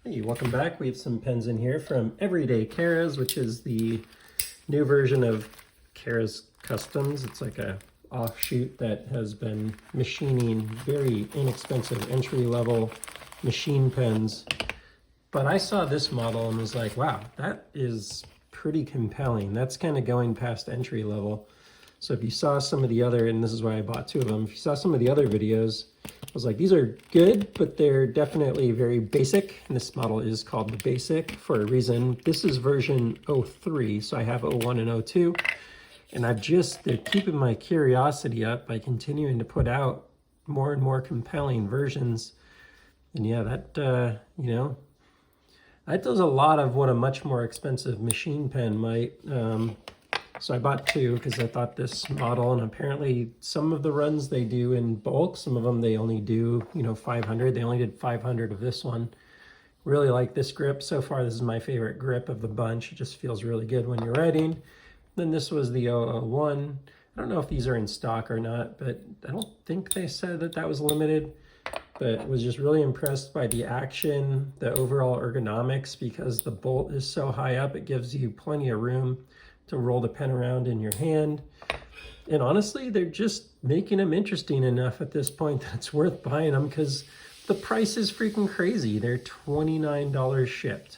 Hey, welcome back. We have some pens in here from Everyday Kara's, which is the new version of Kara's Customs. It's like a offshoot that has been machining very inexpensive entry-level machine pens. But I saw this model and was like, wow, that is pretty compelling. That's kind of going past entry level. So if you saw some of the other, and this is why I bought two of them, if you saw some of the other videos, I was like, these are good, but they're definitely very basic. And this model is called the Basic for a reason. This is version 03, so I have 01 and 02. And they're keeping my curiosity up by continuing to put out more and more compelling versions. And yeah, that does a lot of what a much more expensive machine pen might. So I bought two because I thought this model, and apparently some of the runs they do in bulk, some of them they only do, 500. They only did 500 of this one. Really like this grip. So far, this is my favorite grip of the bunch. It just feels really good when you're writing. Then this was the 001. I don't know if these are in stock or not, but I don't think they said that that was limited. But was just really impressed by the action, the overall ergonomics, because the bolt is so high up, it gives you plenty of room to roll the pen around in your hand. And honestly, they're just making them interesting enough at this point that it's worth buying them because the price is freaking crazy. They're $29 shipped.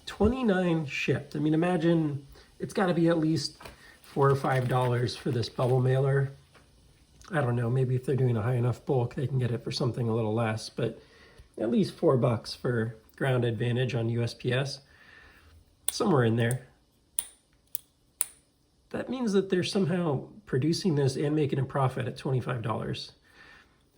$29 shipped. I mean, imagine it's got to be at least $4 or $5 for this bubble mailer. I don't know, maybe if they're doing a high enough bulk, they can get it for something a little less, but at least $4 for Ground Advantage on USPS. Somewhere in there. That means that they're somehow producing this and making a profit at $25.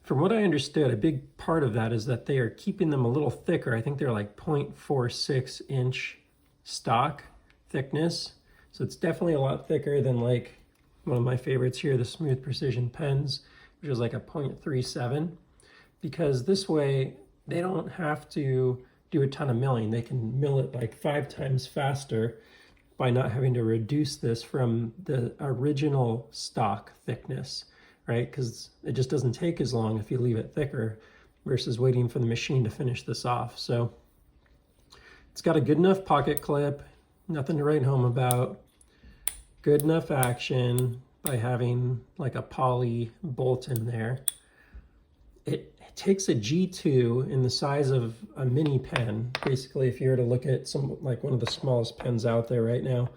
From what I understood, a big part of that is that they are keeping them a little thicker. I think they're like 0.46 inch stock thickness. So it's definitely a lot thicker than like one of my favorites here, the Smooth Precision pens, which is like a 0.37. Because this way, they don't have to do a ton of milling. They can mill it like 5 times faster by not having to reduce this from the original stock thickness, right? Because it just doesn't take as long if you leave it thicker versus waiting for the machine to finish this off. So it's got a good enough pocket clip, nothing to write home about, good enough action by having like a poly bolt in there. It takes a G2 in the size of a mini pen. Basically, if you were to look at some like one of the smallest pens out there right now,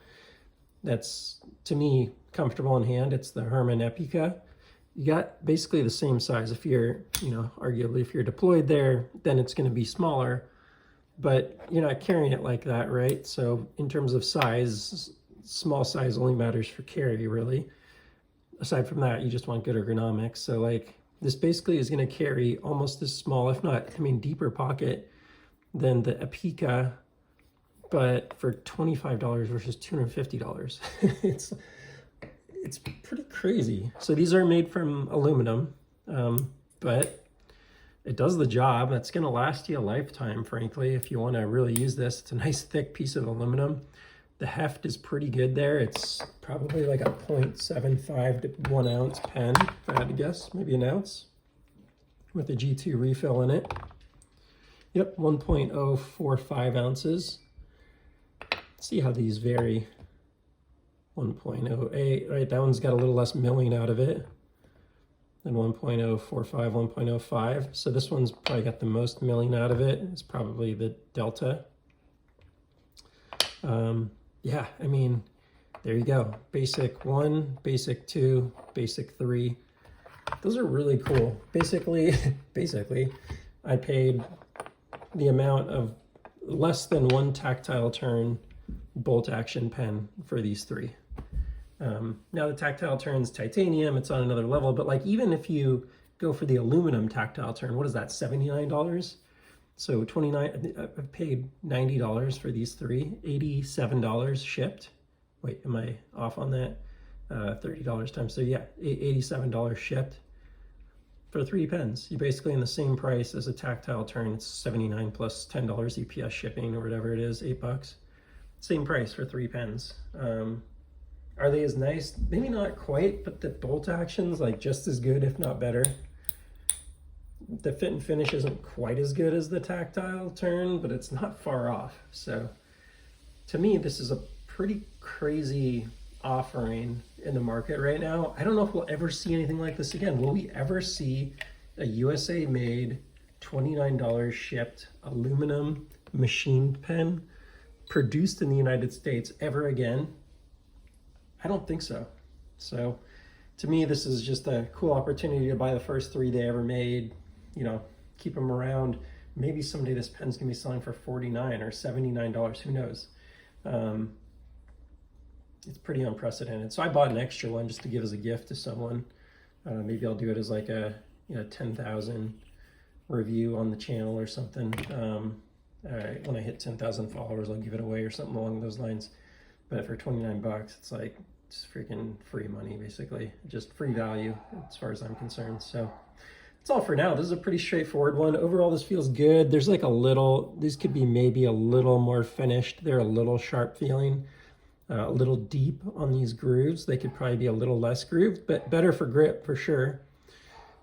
that's to me comfortable in hand. It's the Herman Epica. You got basically the same size. If you're, arguably if you're deployed there, then it's going to be smaller, but you're not carrying it like that, right? So in terms of size, small size only matters for carry, really. Aside from that, you just want good ergonomics. So like, this basically is going to carry almost as small, if not, deeper pocket than the Epica, but for $25 versus $250. It's pretty crazy. So these are made from aluminum, but it does the job. That's going to last you a lifetime, frankly, if you want to really use this. It's a nice thick piece of aluminum. The heft is pretty good there. It's probably like a 0.75 to 1 ounce pen, if I had to guess, maybe an ounce, with a G2 refill in it. Yep, 1.045 ounces. Let's see how these vary. 1.08, right? That one's got a little less milling out of it than 1.045, 1.05. So this one's probably got the most milling out of it. It's probably the Delta. Yeah, I mean, there you go. Basic 1, Basic 2, Basic 3. Those are really cool. Basically, I paid the amount of less than 1 tactile turn bolt action pen for these 3. Now the tactile turn's titanium, it's on another level, but like even if you go for the aluminum tactile turn, what is that, $79? So I've paid $90 for these 3, $87 shipped. Wait, am I off on that? $30 times, so yeah, $87 shipped for 3 pens. You're basically in the same price as a tactile turn. It's $79 plus $10 UPS shipping or whatever it is, $8. Same price for 3 pens. Are they as nice? Maybe not quite, but the bolt action's like just as good, if not better. The fit and finish isn't quite as good as the tactile turn, but it's not far off. So to me, this is a pretty crazy offering in the market right now. I don't know if we'll ever see anything like this again. Will we ever see a USA made $29 shipped aluminum machine pen produced in the United States ever again? I don't think so. So to me, this is just a cool opportunity to buy the first 3 they ever made, you know, keep them around. Maybe someday this pen's gonna be selling for $49 or $79, who knows? It's pretty unprecedented. So I bought an extra one just to give as a gift to someone. Maybe I'll do it as like a 10,000 review on the channel or something. When I hit 10,000 followers, I'll give it away or something along those lines. But for 29 bucks, it's like just freaking free money, basically. Just free value as far as I'm concerned. So that's all for now. This is a pretty straightforward one. Overall, this feels good. There's like a little, these could be maybe a little more finished. They're a little sharp feeling, a little deep on these grooves. They could probably be a little less grooved, but better for grip for sure.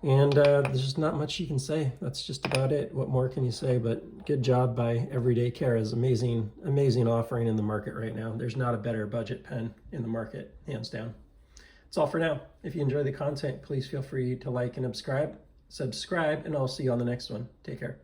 And there's just not much you can say. That's just about it. What more can you say? But good job by Everyday Caras. Amazing, amazing offering in the market right now. There's not a better budget pen in the market, hands down. That's all for now. If you enjoy the content, please feel free to like and subscribe, and I'll see you on the next one. Take care.